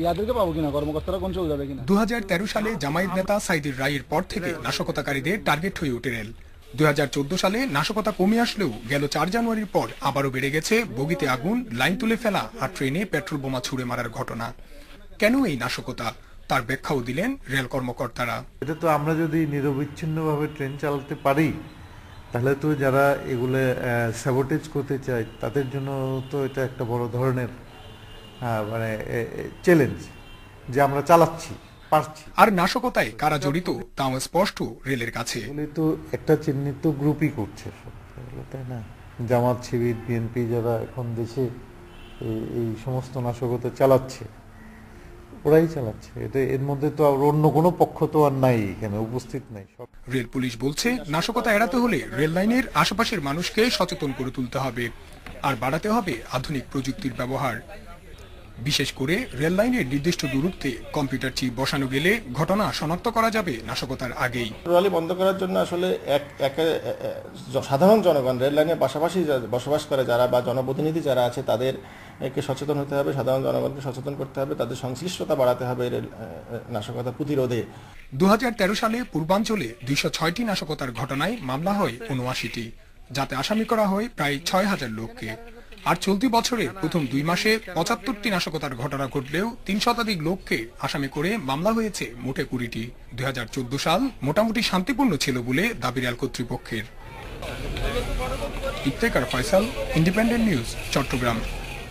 ইয়াদেরকে পাবো কিনা, কর্মকর্তারা কন্ট্রোল যাবে কিনা। 2013 সালে জামায়াত নেতা সাইদুর রায়ের পর থেকে নাশকতাকারীদের টার্গেট হয়ে ওঠে রেল। 2014 সালে নাশকতা কমে আসলেও গেল 4 জানুয়ারির পর আবারও বেড়ে গেছে বগিতে আগুন, লাইন তুলে ফেলা আর ট্রেনে পেট্রোল বোমা ছুড়ে মারার ঘটনা। কেন এই নাশকতা, তার ব্যাখ্যাও দিলেন রেল কর্মকর্তারা। এটা তো আমরা যদি নিরবিচ্ছিন্নভাবে ট্রেন চালাতে পারি, তাহলে তো যারা এগুলো স্যাবোটেজ করতে চায় তাদের জন্য তো এটা একটা বড় ধরনের মানে চ্যালেঞ্জ যে আমরা চালাচ্ছি, পারছি। আর নাশকতায় কারা জড়িত তাও স্পষ্ট রেলের কাছে। এগুলি তো একটা চিহ্নিত গ্রুপই করছে সব, তাই না? জামাত, শিবির, বিএনপি যারা এখন দেশে এই সমস্ত নাশকতা চালাচ্ছে, ওরাই চালাচ্ছে। এটা এর মধ্যে তো আর অন্য কোনো পক্ষ তো আর নাই, এখানে উপস্থিত নাই। রেল পুলিশ বলছে নাশকতা এড়াতে হলে রেল লাইনের আশেপাশের মানুষকে সচেতন করে তুলতে হবে আর বাড়াতে হবে আধুনিক প্রযুক্তির ব্যবহার। বিশেষ করে রেল লাইনের নির্দিষ্ট দূরত্বে কম্পিউটার চিপ বসানো গেলে ঘটনা শনাক্ত করা যাবে নাশকতার আগেই। র্যালি বন্ধ করার জন্য আসলে সাধারণ জনগণ, রেল লাইনের পাশাপাশি বসবাস করে যারা বা জনপ্রতিনিধি যারা আছে তাদেরকে সচেতন হতে হবে, সাধারণ জনগণকে সচেতন করতে হবে, তাদের সংশ্লিষ্টতা বাড়াতে হবে রেল নাশকতা প্রতিরোধে। 2013 সালে পূর্বাঞ্চলে 206টি নাশকতার ঘটনায় মামলা হয় 79টি, যাতে আসামি করা হয় প্রায় 6000 লোককে। আর চলতি বছরে প্রথম 2 মাসে 75টি নাশকতার ঘটনা ঘটলেও 3 শতাধিক লোককে আসামি করে মামলা হয়েছে মোটে 20টি। 2014 সাল মোটামুটি শান্তিপূর্ণ ছিল বলে দাবি রেল কর্তৃপক্ষের। Iftekhar Faisal, independent news, Chittagong.